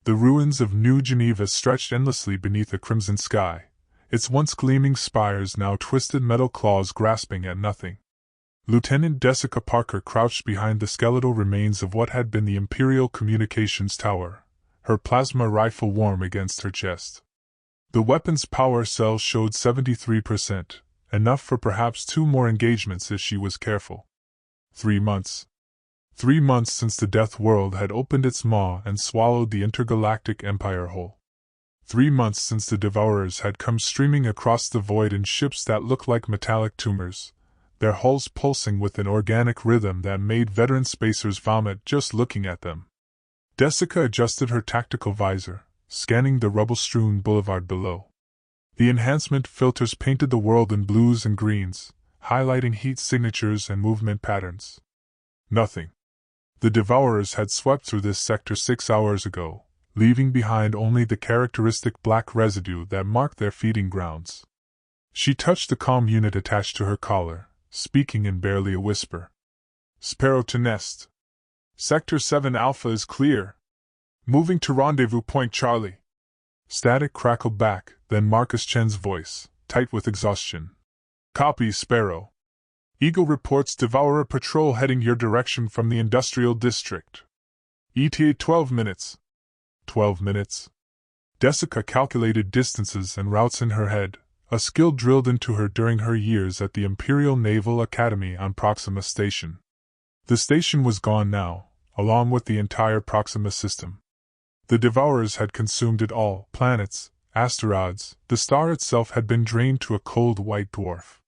The ruins of New Geneva stretched endlessly beneath a crimson sky, its once gleaming spires now twisted metal claws grasping at nothing. Lieutenant Jessica Parker crouched behind the skeletal remains of what had been the Imperial Communications Tower, her plasma rifle warm against her chest. The weapon's power cell showed 73%, enough for perhaps 2 more engagements if she was careful. 3 months. 3 months since the Deathworld had opened its maw and swallowed the intergalactic empire whole. 3 months since the Devourers had come streaming across the void in ships that looked like metallic tumors, their hulls pulsing with an organic rhythm that made veteran spacers vomit just looking at them. Jessica adjusted her tactical visor, scanning the rubble-strewn boulevard below. The enhancement filters painted the world in blues and greens, highlighting heat signatures and movement patterns. Nothing. The Devourers had swept through this sector 6 hours ago, leaving behind only the characteristic black residue that marked their feeding grounds. She touched the comm unit attached to her collar, speaking in barely a whisper. "Sparrow to nest. Sector 7 Alpha is clear. Moving to rendezvous point Charlie." Static crackled back, then Marcus Chen's voice, tight with exhaustion. "Copy, Sparrow. Eagle reports Devourer patrol heading your direction from the industrial district. ETA 12 minutes. 12 minutes. Jessica calculated distances and routes in her head, a skill drilled into her during her years at the Imperial Naval Academy on Proxima Station. The station was gone now, along with the entire Proxima system. The Devourers had consumed it all, planets, asteroids, the star itself had been drained to a cold white dwarf.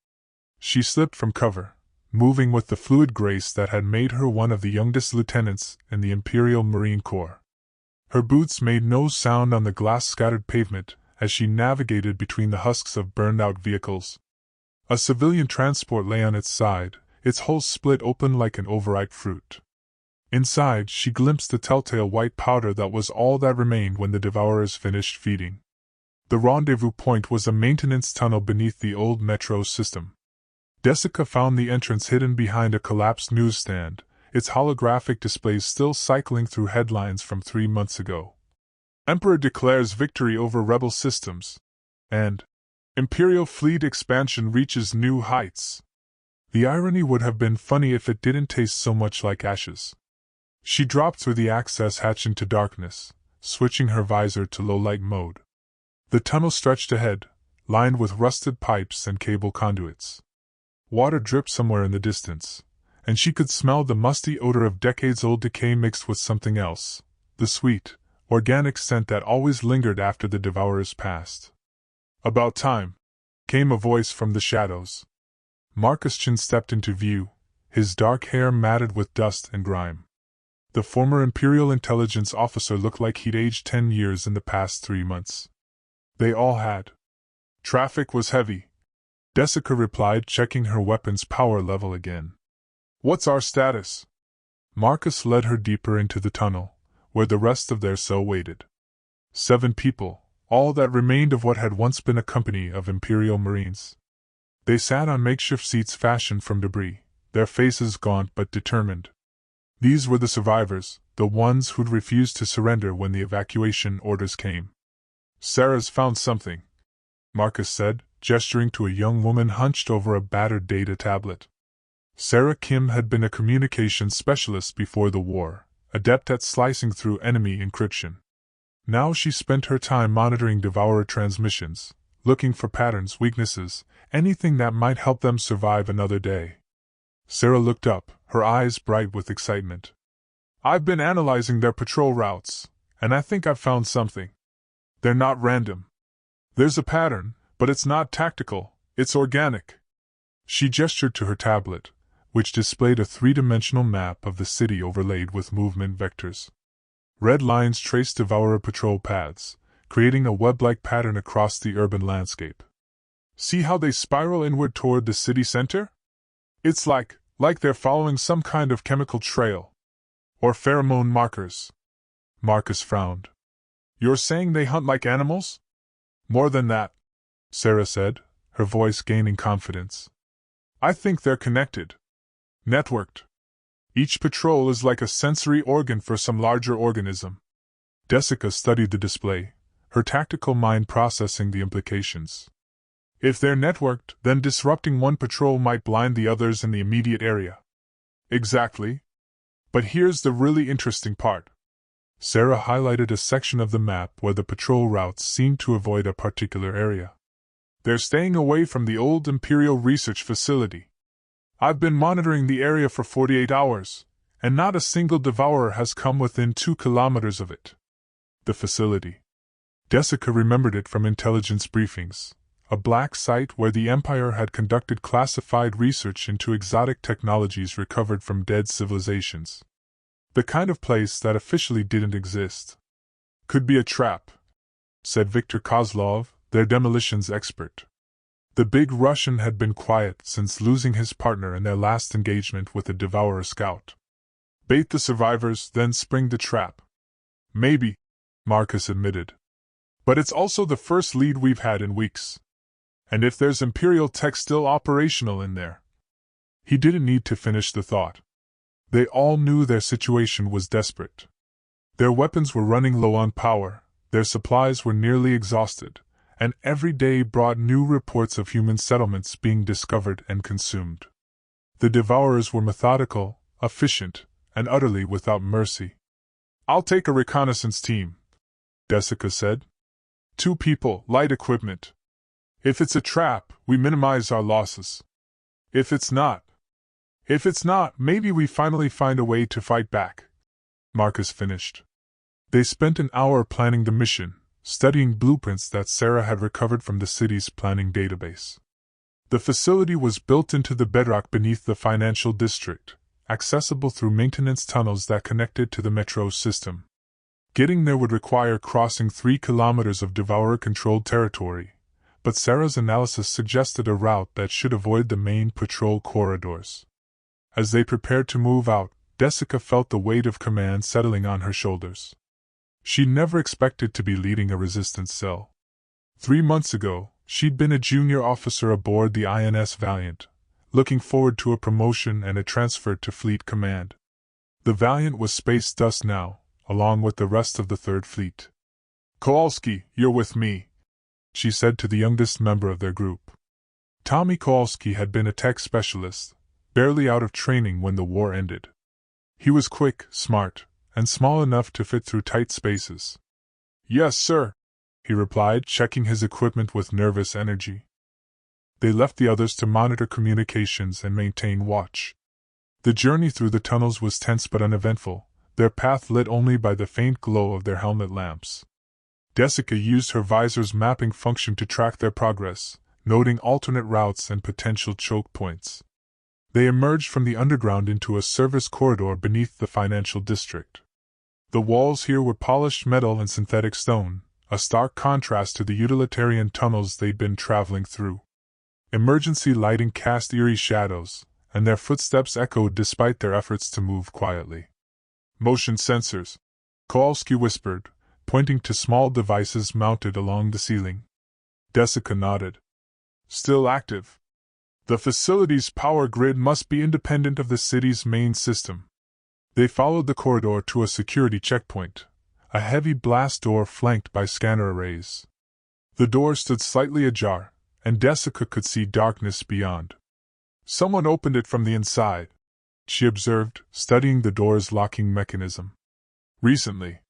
She slipped from cover, moving with the fluid grace that had made her one of the youngest lieutenants in the Imperial Marine Corps. Her boots made no sound on the glass-scattered pavement as she navigated between the husks of burned-out vehicles. A civilian transport lay on its side, its hull split open like an overripe fruit. Inside, she glimpsed the telltale white powder that was all that remained when the Devourers finished feeding. The rendezvous point was a maintenance tunnel beneath the old metro system. Jessica found the entrance hidden behind a collapsed newsstand, its holographic displays still cycling through headlines from 3 months ago. "Emperor declares victory over rebel systems," and "Imperial fleet expansion reaches new heights." The irony would have been funny if it didn't taste so much like ashes. She dropped through the access hatch into darkness, switching her visor to low-light mode. The tunnel stretched ahead, lined with rusted pipes and cable conduits. Water dripped somewhere in the distance, and she could smell the musty odor of decades-old decay mixed with something else, the sweet, organic scent that always lingered after the Devourers passed. "About time," came a voice from the shadows. Marcus Chen stepped into view, his dark hair matted with dust and grime. The former Imperial intelligence officer looked like he'd aged 10 years in the past 3 months. They all had. "Traffic was heavy," Jessica replied, checking her weapon's power level again. "What's our status?" Marcus led her deeper into the tunnel, where the rest of their cell waited. 7 people, all that remained of what had once been a company of Imperial Marines. They sat on makeshift seats fashioned from debris, their faces gaunt but determined. These were the survivors, the ones who'd refused to surrender when the evacuation orders came. "Sarah's found something," Marcus said, gesturing to a young woman hunched over a battered data tablet. Sarah Kim had been a communications specialist before the war, adept at slicing through enemy encryption. Now she spent her time monitoring Devourer transmissions, looking for patterns, weaknesses, anything that might help them survive another day. Sarah looked up, her eyes bright with excitement. "I've been analyzing their patrol routes, and I think I've found something. They're not random. There's a pattern, but it's not tactical, it's organic." She gestured to her tablet, which displayed a 3-dimensional map of the city overlaid with movement vectors. Red lines traced Devourer patrol paths, creating a web-like pattern across the urban landscape. "See how they spiral inward toward the city center? It's like they're following some kind of chemical trail. Or pheromone markers." Marcus frowned. "You're saying they hunt like animals?" "More than that," Sarah said, her voice gaining confidence. "I think they're connected. Networked. Each patrol is like a sensory organ for some larger organism. Jessica studied the display, her tactical mind processing the implications. If they're networked, then disrupting one patrol might blind the others in the immediate area. Exactly. But here's the really interesting part. Sarah highlighted a section of the map where the patrol routes seemed to avoid a particular area. They're staying away from the old Imperial Research Facility. I've been monitoring the area for 48 hours, and not a single devourer has come within 2 kilometers of it. The facility. Jessica remembered it from intelligence briefings, a black site where the Empire had conducted classified research into exotic technologies recovered from dead civilizations. The kind of place that officially didn't exist. Could be a trap, said Viktor Kozlov, their demolitions expert. The big Russian had been quiet since losing his partner in their last engagement with the Devourer scout. Bait the survivors, then spring the trap. Maybe, Marcus admitted. But it's also the first lead we've had in weeks. And if there's Imperial tech still operational in there. He didn't need to finish the thought. They all knew their situation was desperate. Their weapons were running low on power, their supplies were nearly exhausted, and every day brought new reports of human settlements being discovered and consumed. The Devourers were methodical, efficient, and utterly without mercy. I'll take a reconnaissance team, Jessica said. 2 people, light equipment. If it's a trap, we minimize our losses. If it's not, maybe we finally find a way to fight back. Marcus finished. They spent an hour planning the mission, studying blueprints that Sarah had recovered from the city's planning database. The facility was built into the bedrock beneath the financial district, accessible through maintenance tunnels that connected to the metro system. Getting there would require crossing 3 kilometers of Devourer-controlled territory, but Sarah's analysis suggested a route that should avoid the main patrol corridors. As they prepared to move out, Jessica felt the weight of command settling on her shoulders. She'd never expected to be leading a resistance cell. 3 months ago, she'd been a junior officer aboard the INS Valiant, looking forward to a promotion and a transfer to Fleet Command. The Valiant was space dust now, along with the rest of the Third Fleet. Kowalski, you're with me, she said to the youngest member of their group. Tommy Kowalski had been a tech specialist, barely out of training when the war ended. He was quick, smart, and small enough to fit through tight spaces. Yes, sir, he replied, checking his equipment with nervous energy. They left the others to monitor communications and maintain watch. The journey through the tunnels was tense but uneventful, their path lit only by the faint glow of their helmet lamps. Jessica used her visor's mapping function to track their progress, noting alternate routes and potential choke points. They emerged from the underground into a service corridor beneath the financial district. The walls here were polished metal and synthetic stone, a stark contrast to the utilitarian tunnels they'd been traveling through. Emergency lighting cast eerie shadows, and their footsteps echoed despite their efforts to move quietly. Motion sensors, Kowalski whispered, pointing to small devices mounted along the ceiling. Jessica nodded. Still active. The facility's power grid must be independent of the city's main system. They followed the corridor to a security checkpoint, a heavy blast door flanked by scanner arrays. The door stood slightly ajar, and Jessica could see darkness beyond. Someone opened it from the inside, she observed, studying the door's locking mechanism. Recently.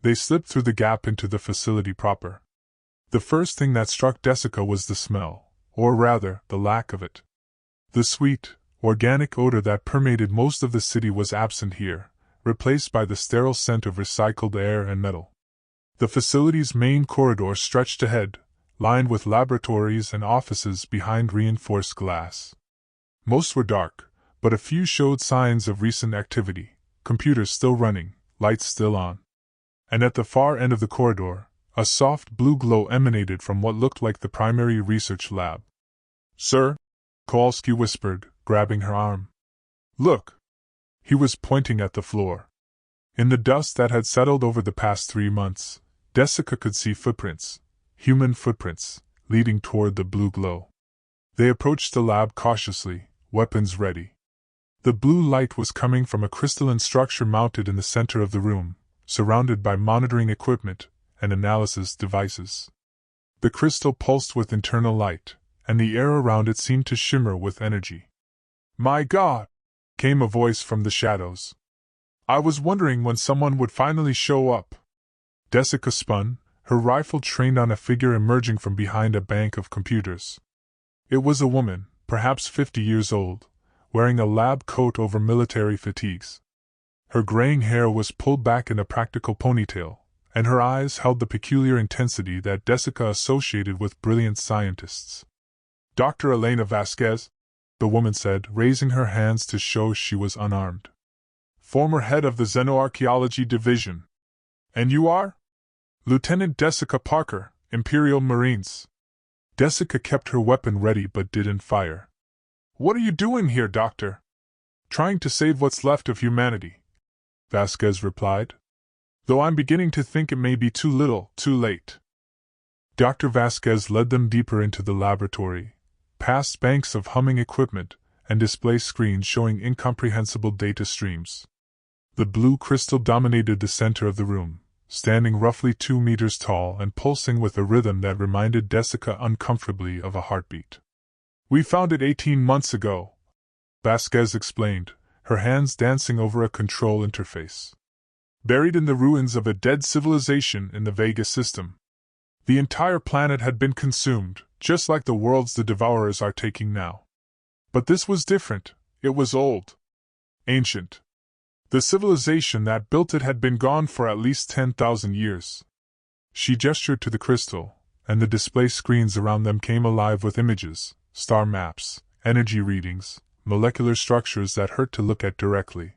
They slipped through the gap into the facility proper. The first thing that struck Jessica was the smell, or rather, the lack of it. The sweet, organic odor that permeated most of the city was absent here, replaced by the sterile scent of recycled air and metal. The facility's main corridor stretched ahead, lined with laboratories and offices behind reinforced glass. Most were dark, but a few showed signs of recent activity, computers still running, lights still on. And at the far end of the corridor, a soft blue glow emanated from what looked like the primary research lab. Sir? Kowalski whispered, grabbing her arm. Look! He was pointing at the floor. In the dust that had settled over the past 3 months, Jessica could see footprints, human footprints, leading toward the blue glow. They approached the lab cautiously, weapons ready. The blue light was coming from a crystalline structure mounted in the center of the room, surrounded by monitoring equipment and analysis devices. The crystal pulsed with internal light, and the air around it seemed to shimmer with energy. "My God!" came a voice from the shadows. "I was wondering when someone would finally show up." Jessica spun, her rifle trained on a figure emerging from behind a bank of computers. It was a woman, perhaps 50 years old, wearing a lab coat over military fatigues. Her graying hair was pulled back in a practical ponytail, and her eyes held the peculiar intensity that Jessica associated with brilliant scientists. "Dr. Elena Vasquez," the woman said, raising her hands to show she was unarmed. "Former head of the Xenoarchaeology Division. And you are?" "Lieutenant Jessica Parker, Imperial Marines." Jessica kept her weapon ready but didn't fire. "What are you doing here, Doctor?" "Trying to save what's left of humanity," Vasquez replied. "Though I'm beginning to think it may be too little, too late." Dr. Vasquez led them deeper into the laboratory, past banks of humming equipment and display screens showing incomprehensible data streams. The blue crystal dominated the center of the room, standing roughly 2 meters tall and pulsing with a rhythm that reminded Jessica uncomfortably of a heartbeat. "We found it 18 months ago," Vasquez explained, her hands dancing over a control interface. "Buried in the ruins of a dead civilization in the Vega system. The entire planet had been consumed, just like the worlds the Devourers are taking now. But this was different. It was old. Ancient. The civilization that built it had been gone for at least 10,000 years." She gestured to the crystal, and the display screens around them came alive with images, star maps, energy readings, molecular structures that hurt to look at directly.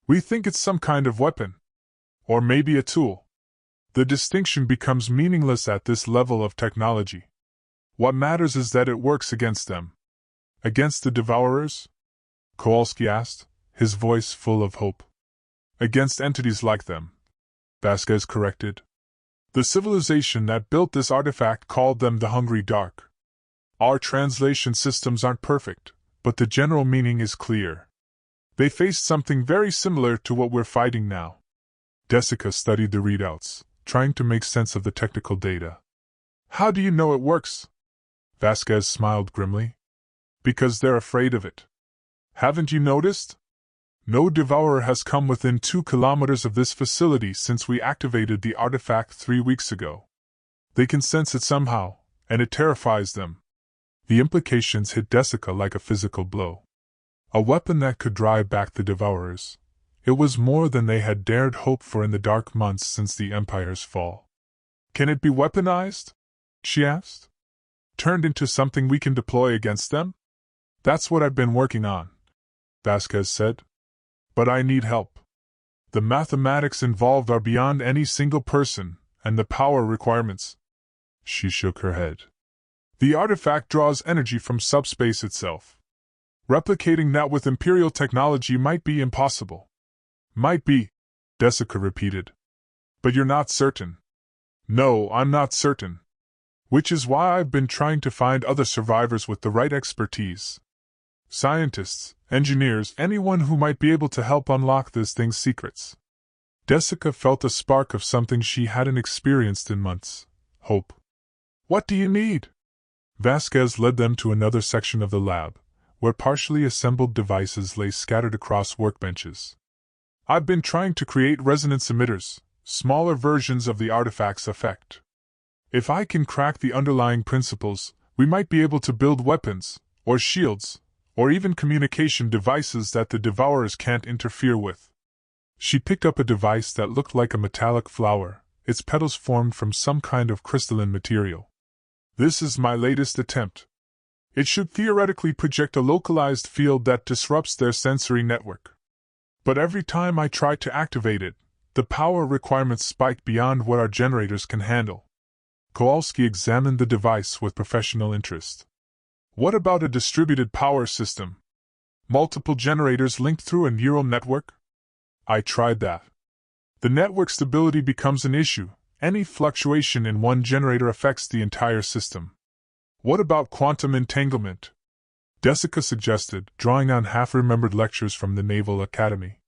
"We think it's some kind of weapon. Or maybe a tool. The distinction becomes meaningless at this level of technology. What matters is that it works against them." "Against the Devourers?" Kowalski asked, his voice full of hope. "Against entities like them," Vasquez corrected. "The civilization that built this artifact called them the Hungry Dark. Our translation systems aren't perfect, but the general meaning is clear. They faced something very similar to what we're fighting now." Jessica studied the readouts, trying to make sense of the technical data. "How do you know it works?" Vasquez smiled grimly. "Because they're afraid of it. Haven't you noticed? No Devourer has come within 2 kilometers of this facility since we activated the artifact 3 weeks ago. They can sense it somehow, and it terrifies them." The implications hit Jessica like a physical blow. A weapon that could drive back the Devourers. It was more than they had dared hope for in the dark months since the Empire's fall. "Can it be weaponized?" she asked. "Turned into something we can deploy against them?" "That's what I've been working on," Vasquez said. "But I need help. The mathematics involved are beyond any single person, and the power requirements." She shook her head. "The artifact draws energy from subspace itself. Replicating that with Imperial technology might be impossible." "Might be," Jessica repeated. "But you're not certain." "No, I'm not certain. Which is why I've been trying to find other survivors with the right expertise. Scientists, engineers, anyone who might be able to help unlock this thing's secrets." Jessica felt a spark of something she hadn't experienced in months: hope. "What do you need?" Vasquez led them to another section of the lab, where partially assembled devices lay scattered across workbenches. "I've been trying to create resonance emitters, smaller versions of the artifact's effect. If I can crack the underlying principles, we might be able to build weapons, or shields, or even communication devices that the Devourers can't interfere with." She picked up a device that looked like a metallic flower, its petals formed from some kind of crystalline material. "This is my latest attempt. It should theoretically project a localized field that disrupts their sensory network. But every time I try to activate it, the power requirements spike beyond what our generators can handle." Kowalski examined the device with professional interest. "What about a distributed power system? Multiple generators linked through a neural network?" "I tried that. The network stability becomes an issue. Any fluctuation in one generator affects the entire system." "What about quantum entanglement?" Jessica suggested, drawing on half-remembered lectures from the Naval Academy.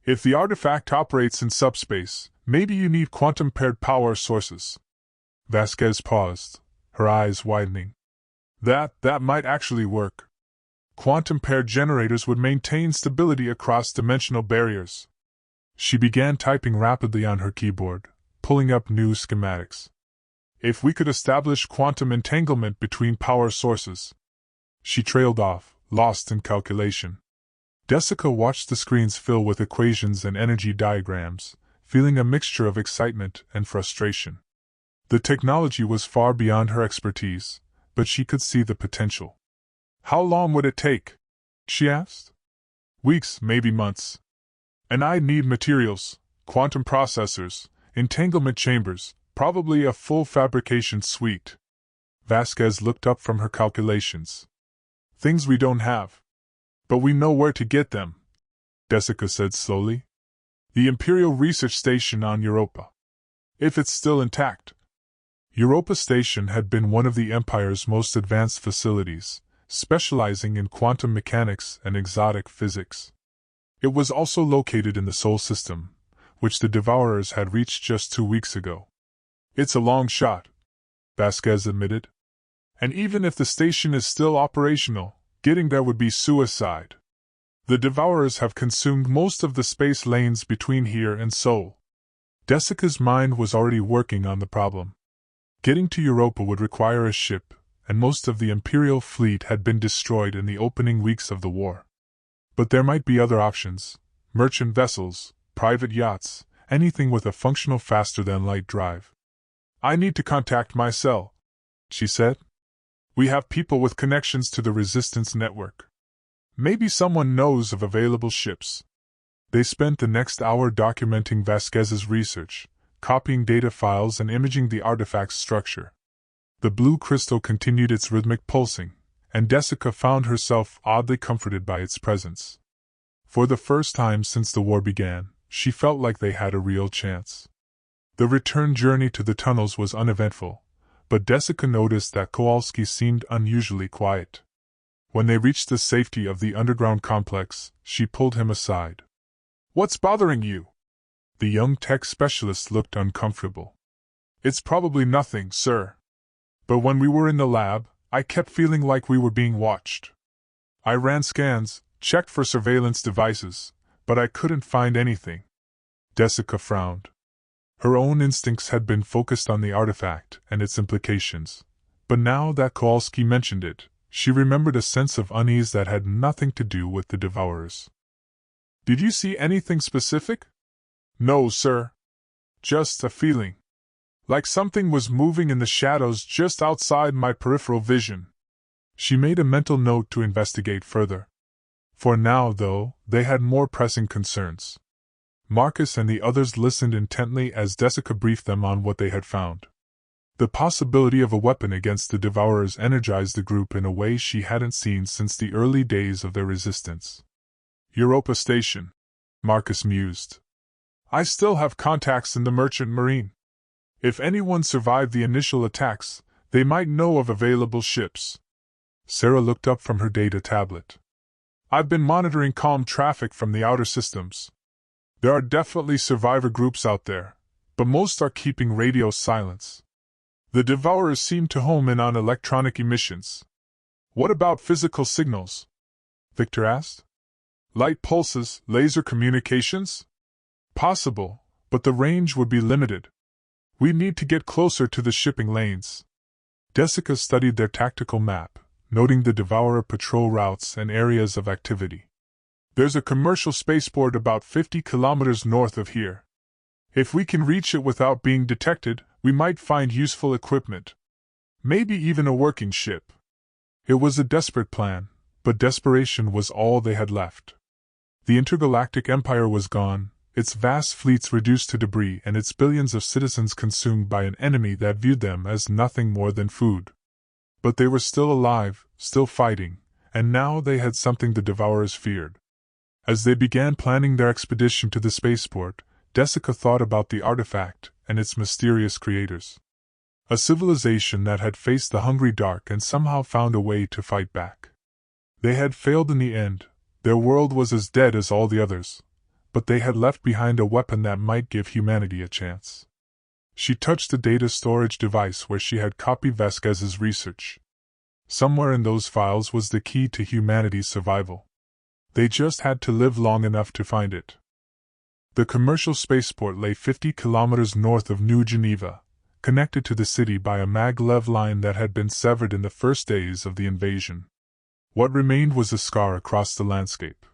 "If the artifact operates in subspace, Maybe you need quantum-paired power sources. Vasquez paused, her eyes widening. That might actually work. Quantum-paired generators would maintain stability across dimensional barriers. She began typing rapidly on her keyboard, pulling up new schematics. If we could establish quantum entanglement between power sources. She trailed off, lost in calculation. Jessica watched the screens fill with equations and energy diagrams, feeling a mixture of excitement and frustration. The technology was far beyond her expertise, but she could see the potential. How long would it take? She asked. Weeks, maybe months. And I'd need materials, quantum processors, entanglement chambers, probably a full fabrication suite. Vasquez looked up from her calculations. Things we don't have. But we know where to get them, Jessica said slowly. The Imperial Research Station on Europa. If it's still intact. Europa Station had been one of the Empire's most advanced facilities, specializing in quantum mechanics and exotic physics. It was also located in the Sol system, which the Devourers had reached just 2 weeks ago. It's a long shot, Vasquez admitted. And even if the station is still operational, getting there would be suicide. The Devourers have consumed most of the space lanes between here and Sol. Jessica's mind was already working on the problem. Getting to Europa would require a ship, and most of the Imperial fleet had been destroyed in the opening weeks of the war. But there might be other options: merchant vessels, private yachts, anything with a functional faster-than-light drive. I need to contact my cell, she said. We have people with connections to the Resistance network. Maybe someone knows of available ships. They spent the next hour documenting Vasquez's research, copying data files and imaging the artifact's structure. The blue crystal continued its rhythmic pulsing, and Jessica found herself oddly comforted by its presence. For the first time since the war began, she felt like they had a real chance. The return journey to the tunnels was uneventful, but Jessica noticed that Kowalski seemed unusually quiet. When they reached the safety of the underground complex, she pulled him aside. What's bothering you? The young tech specialist looked uncomfortable. It's probably nothing, sir. But when we were in the lab, I kept feeling like we were being watched. I ran scans, checked for surveillance devices, but I couldn't find anything. Jessica frowned. Her own instincts had been focused on the artifact and its implications, but now that Kowalski mentioned it, she remembered a sense of unease that had nothing to do with the Devourers. Did you see anything specific? No, sir. Just a feeling. Like something was moving in the shadows just outside my peripheral vision. She made a mental note to investigate further. For now, though, they had more pressing concerns. Marcus and the others listened intently as Jessica briefed them on what they had found. The possibility of a weapon against the Devourers energized the group in a way she hadn't seen since the early days of their resistance. Europa Station, Marcus mused. I still have contacts in the Merchant Marine. If anyone survived the initial attacks, they might know of available ships. Sarah looked up from her data tablet. I've been monitoring calm traffic from the outer systems. There are definitely survivor groups out there, but most are keeping radio silence. The Devourers seem to home in on electronic emissions. What about physical signals? Victor asked. Light pulses, laser communications? Possible, but the range would be limited. We need to get closer to the shipping lanes. Jessica studied their tactical map, noting the Devourer patrol routes and areas of activity. There's a commercial spaceport about 50 kilometers north of here. If we can reach it without being detected, we might find useful equipment. Maybe even a working ship. It was a desperate plan, but desperation was all they had left. The intergalactic empire was gone, its vast fleets reduced to debris and its billions of citizens consumed by an enemy that viewed them as nothing more than food. But they were still alive, still fighting, and now they had something the Devourers feared. As they began planning their expedition to the spaceport, Jessica thought about the artifact and its mysterious creators. A civilization that had faced the hungry dark and somehow found a way to fight back. They had failed in the end, their world was as dead as all the others, but they had left behind a weapon that might give humanity a chance. She touched the data storage device where she had copied Vasquez's research. Somewhere in those files was the key to humanity's survival. They just had to live long enough to find it. The commercial spaceport lay 50 kilometers north of New Geneva, connected to the city by a maglev line that had been severed in the first days of the invasion. What remained was a scar across the landscape,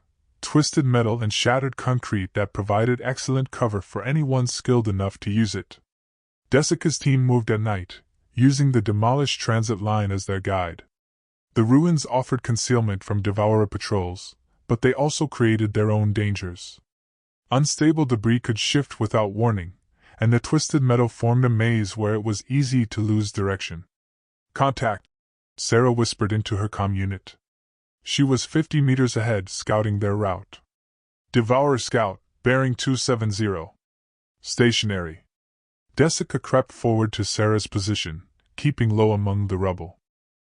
twisted metal and shattered concrete that provided excellent cover for anyone skilled enough to use it. Desica's team moved at night, using the demolished transit line as their guide. The ruins offered concealment from Devourer patrols, but they also created their own dangers. Unstable debris could shift without warning, and the twisted metal formed a maze where it was easy to lose direction. "Contact," Sarah whispered into her comm unit. She was 50 meters ahead, scouting their route. "Devourer scout, bearing 270. Stationary." Desica crept forward to Sarah's position, keeping low among the rubble.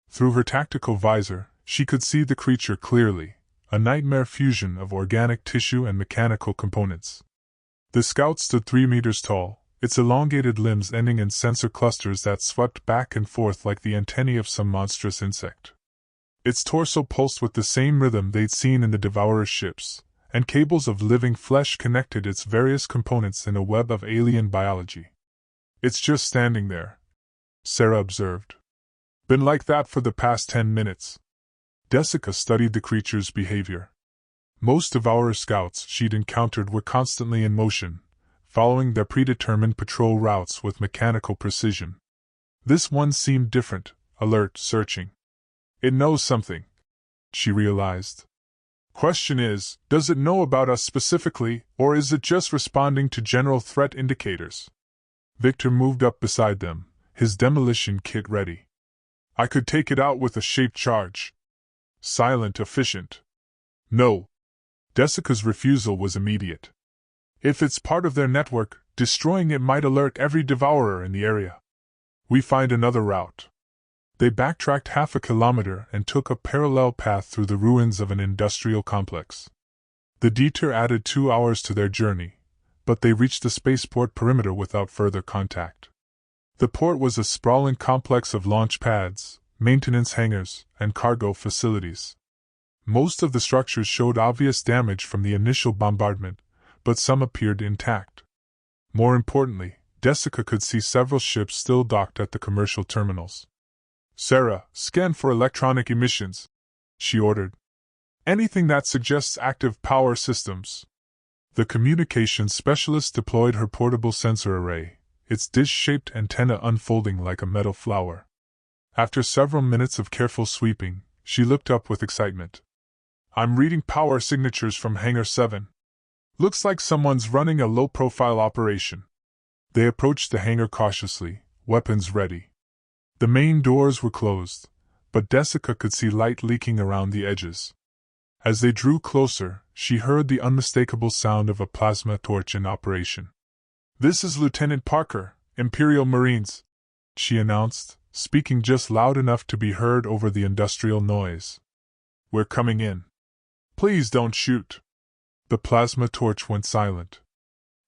Through her tactical visor, she could see the creature clearly, a nightmare fusion of organic tissue and mechanical components. The scout stood 3 meters tall, its elongated limbs ending in sensor clusters that swept back and forth like the antennae of some monstrous insect. Its torso pulsed with the same rhythm they'd seen in the Devourer's ships, and cables of living flesh connected its various components in a web of alien biology. "It's just standing there," Sarah observed. "Been like that for the past 10 minutes. Desica studied the creature's behavior. Most Devourer scouts she'd encountered were constantly in motion, following their predetermined patrol routes with mechanical precision. This one seemed different, alert, searching. "It knows something," she realized. "Question is, does it know about us specifically, or is it just responding to general threat indicators?" Victor moved up beside them, his demolition kit ready. "I could take it out with a shaped charge. Silent, efficient." "No." Desica's refusal was immediate. "If it's part of their network, destroying it might alert every Devourer in the area. We find another route." They backtracked half a kilometer and took a parallel path through the ruins of an industrial complex. The detour added 2 hours to their journey, but they reached the spaceport perimeter without further contact. The port was a sprawling complex of launch pads, maintenance hangars, and cargo facilities. Most of the structures showed obvious damage from the initial bombardment, but some appeared intact. More importantly, Desica could see several ships still docked at the commercial terminals. "Sarah, scan for electronic emissions," she ordered. "Anything that suggests active power systems." The communications specialist deployed her portable sensor array, its dish-shaped antenna unfolding like a metal flower. After several minutes of careful sweeping, she looked up with excitement. "I'm reading power signatures from Hangar 7. Looks like someone's running a low-profile operation." They approached the hangar cautiously, weapons ready. The main doors were closed, but Desica could see light leaking around the edges. As they drew closer, she heard the unmistakable sound of a plasma torch in operation. "This is Lieutenant Parker, Imperial Marines," she announced, speaking just loud enough to be heard over the industrial noise. "We're coming in. Please don't shoot." The plasma torch went silent.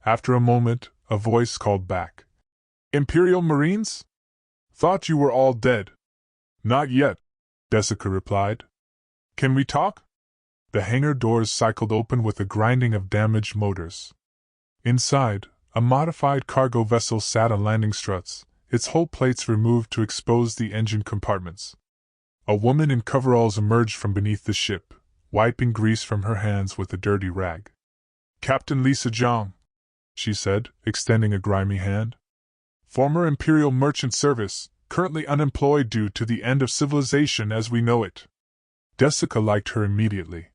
After a moment, a voice called back. "Imperial Marines? Thought you were all dead." "Not yet," Desica replied. "Can we talk?" The hangar doors cycled open with a grinding of damaged motors. Inside, a modified cargo vessel sat on landing struts, its hull plates removed to expose the engine compartments. A woman in coveralls emerged from beneath the ship, wiping grease from her hands with a dirty rag. "Captain Lisa Zhang," she said, extending a grimy hand. "Former Imperial Merchant Service, currently unemployed due to the end of civilization as we know it." Desica liked her immediately.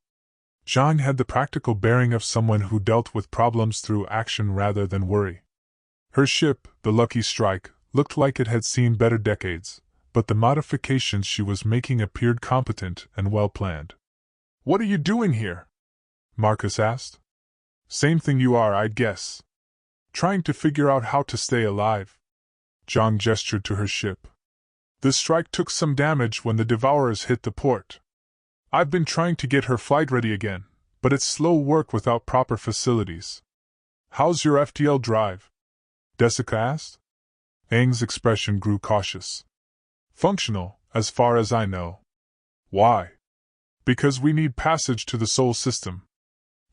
Zhang had the practical bearing of someone who dealt with problems through action rather than worry. Her ship, the Lucky Strike, looked like it had seen better decades, but the modifications she was making appeared competent and well-planned. "What are you doing here?" Marcus asked. "Same thing you are, I'd guess. Trying to figure out how to stay alive." Zhang gestured to her ship. "The strike took some damage when the Devourers hit the port. I've been trying to get her flight ready again, but it's slow work without proper facilities. How's your FTL drive? Jessica asked. Aang's expression grew cautious. Functional, as far as I know. Why? Because we need passage to the Sol system.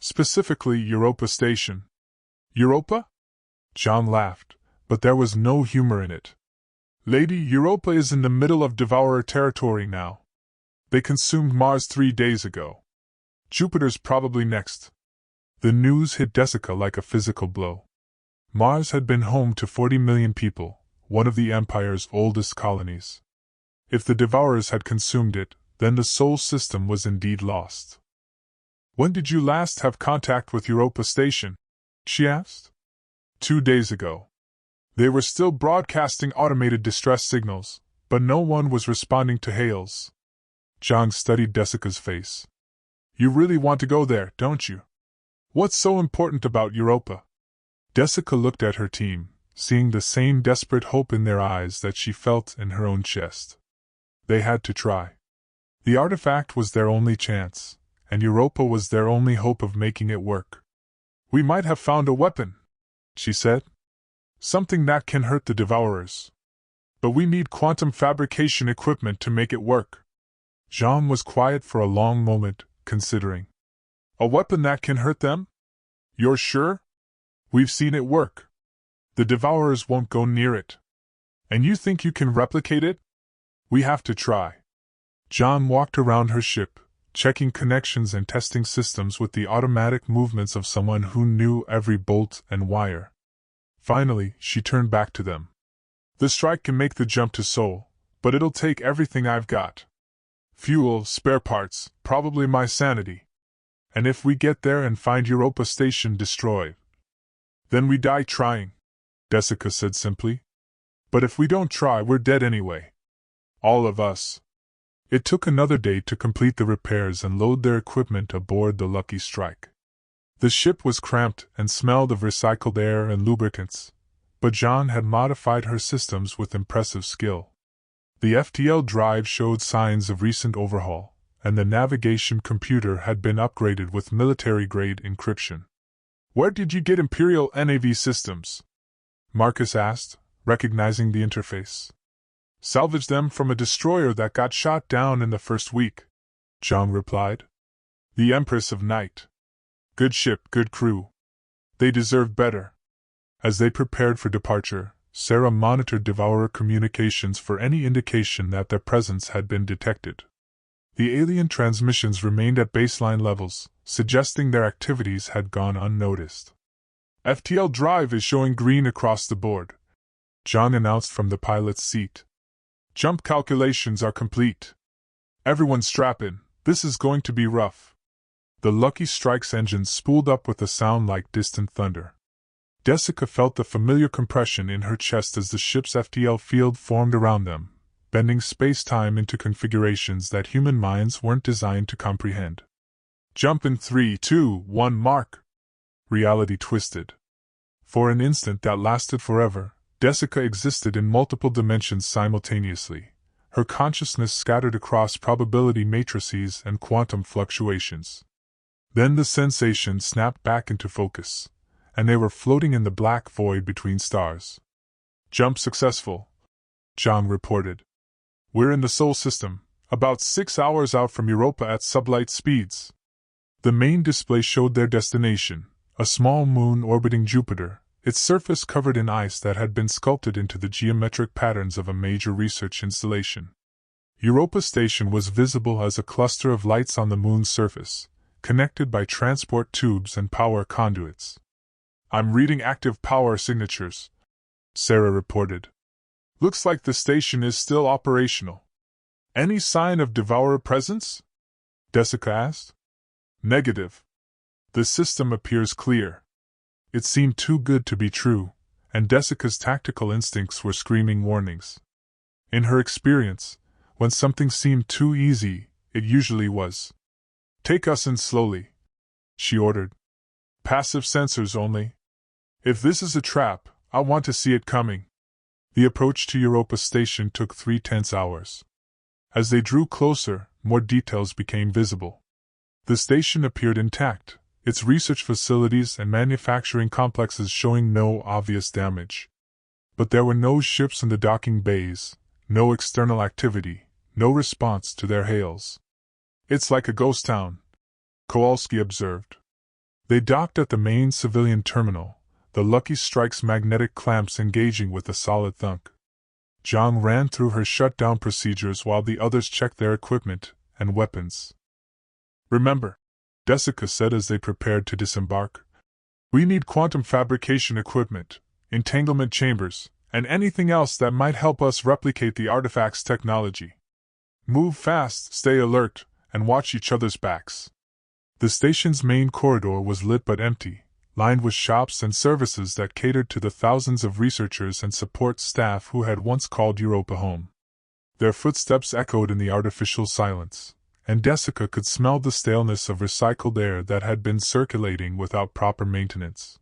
Specifically Europa Station. Europa? John laughed, but there was no humor in it. Lady, Europa is in the middle of Devourer territory now. They consumed Mars 3 days ago. Jupiter's probably next. The news hit Jessica like a physical blow. Mars had been home to 40 million people, one of the Empire's oldest colonies. If the Devourers had consumed it, then the Sol system was indeed lost. When did you last have contact with Europa Station? She asked. 2 days ago. They were still broadcasting automated distress signals, but no one was responding to hails. John studied Jessica's face. You really want to go there, don't you? What's so important about Europa? Jessica looked at her team, seeing the same desperate hope in their eyes that she felt in her own chest. They had to try. The artifact was their only chance, and Europa was their only hope of making it work. We might have found a weapon, she said. Something that can hurt the Devourers. But we need quantum fabrication equipment to make it work. Jean was quiet for a long moment, considering. A weapon that can hurt them? You're sure? We've seen it work. The Devourers won't go near it. And you think you can replicate it? We have to try. John walked around her ship, checking connections and testing systems with the automatic movements of someone who knew every bolt and wire. Finally, she turned back to them. The strike can make the jump to Sol, but it'll take everything I've got. Fuel, spare parts, probably my sanity. And if we get there and find Europa Station destroyed, then we die trying, Jessica said simply. But if we don't try, we're dead anyway. All of us. It took another day to complete the repairs and load their equipment aboard the Lucky Strike. The ship was cramped and smelled of recycled air and lubricants, but John had modified her systems with impressive skill. The FTL drive showed signs of recent overhaul, and the navigation computer had been upgraded with military-grade encryption. Where did you get Imperial NAV systems? Marcus asked, recognizing the interface. Salvaged them from a destroyer that got shot down in the first week, John replied. The Empress of Night. Good ship, good crew. They deserved better. As they prepared for departure, Sarah monitored Devourer communications for any indication that their presence had been detected. The alien transmissions remained at baseline levels, suggesting their activities had gone unnoticed. FTL drive is showing green across the board, John announced from the pilot's seat. Jump calculations are complete. Everyone strap in, this is going to be rough. The Lucky Strike's engines spooled up with a sound like distant thunder. Jessica felt the familiar compression in her chest as the ship's FTL field formed around them, bending space-time into configurations that human minds weren't designed to comprehend. Jump in 3, 2, 1 mark. Reality twisted. For an instant that lasted forever, Jessica existed in multiple dimensions simultaneously, her consciousness scattered across probability matrices and quantum fluctuations. Then the sensation snapped back into focus, and they were floating in the black void between stars. Jump successful, John reported. We're in the Sol system, about 6 hours out from Europa at sublight speeds. The main display showed their destination, a small moon orbiting Jupiter, its surface covered in ice that had been sculpted into the geometric patterns of a major research installation. Europa Station was visible as a cluster of lights on the moon's surface, connected by transport tubes and power conduits. I'm reading active power signatures, Sarah reported. Looks like the station is still operational. Any sign of Devourer presence? Jessica asked. Negative. The system appears clear. It seemed too good to be true, and Jessica's tactical instincts were screaming warnings. In her experience, when something seemed too easy, it usually was. Take us in slowly, she ordered. Passive sensors only. If this is a trap, I want to see it coming. The approach to Europa Station took 3 tense hours. As they drew closer, more details became visible. The station appeared intact, its research facilities and manufacturing complexes showing no obvious damage. But there were no ships in the docking bays, no external activity, no response to their hails. "It's like a ghost town," Kowalski observed. They docked at the main civilian terminal, the Lucky Strike's magnetic clamps engaging with a solid thunk. Zhang ran through her shutdown procedures while the others checked their equipment and weapons. "Remember," Jessica said as they prepared to disembark, "we need quantum fabrication equipment, entanglement chambers, and anything else that might help us replicate the artifact's technology. Move fast, stay alert, and watch each other's backs." The station's main corridor was lit but empty, lined with shops and services that catered to the thousands of researchers and support staff who had once called Europa home. Their footsteps echoed in the artificial silence, and Jessica could smell the staleness of recycled air that had been circulating without proper maintenance.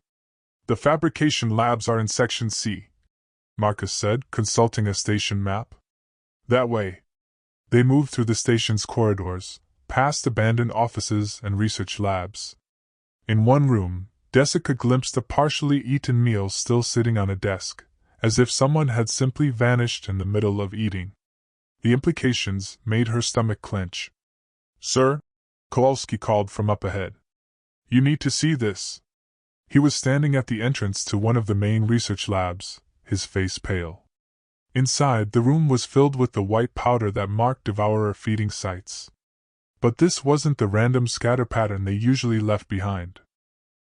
"The fabrication labs are in Section C," Marcus said, consulting a station map. "That way." They moved through the station's corridors, past abandoned offices and research labs. In one room, Jessica glimpsed a partially eaten meal still sitting on a desk, as if someone had simply vanished in the middle of eating. The implications made her stomach clench. "Sir?" Kowalski called from up ahead. "You need to see this." He was standing at the entrance to one of the main research labs, his face pale. Inside, the room was filled with the white powder that marked devourer feeding sites. But this wasn't the random scatter pattern they usually left behind.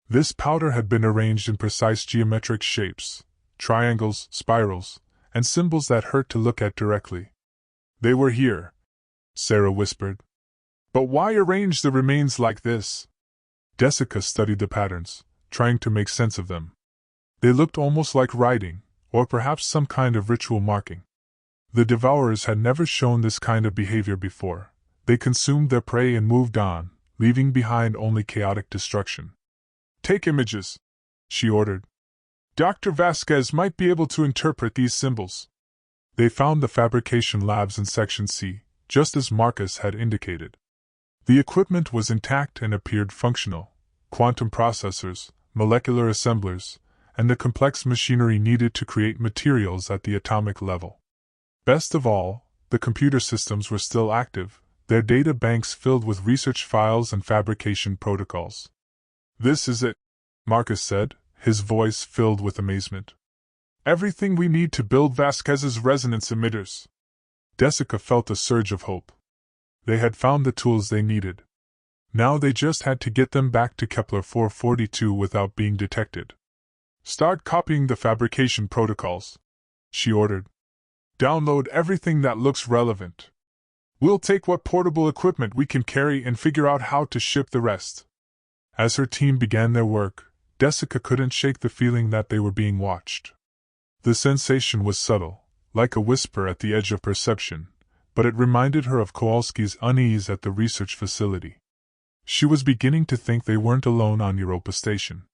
This powder had been arranged in precise geometric shapes, triangles, spirals, and symbols that hurt to look at directly. "They were here," Sarah whispered. "But why arrange the remains like this?" Jessica studied the patterns, trying to make sense of them. They looked almost like writing, or perhaps some kind of ritual marking. The devourers had never shown this kind of behavior before. They consumed their prey and moved on, leaving behind only chaotic destruction. "Take images," she ordered. "Dr. Vasquez might be able to interpret these symbols." They found the fabrication labs in Section C, just as Marcus had indicated. The equipment was intact and appeared functional: quantum processors, molecular assemblers, and the complex machinery needed to create materials at the atomic level. Best of all, the computer systems were still active, their data banks filled with research files and fabrication protocols. "This is it," Marcus said, his voice filled with amazement. "Everything we need to build Vasquez's resonance emitters." Jessica felt a surge of hope. They had found the tools they needed. Now they just had to get them back to Kepler 442 without being detected. "Start copying the fabrication protocols," she ordered. "Download everything that looks relevant. We'll take what portable equipment we can carry and figure out how to ship the rest." As her team began their work, Jessica couldn't shake the feeling that they were being watched. The sensation was subtle, like a whisper at the edge of perception, but it reminded her of Kowalski's unease at the research facility. She was beginning to think they weren't alone on Europa Station.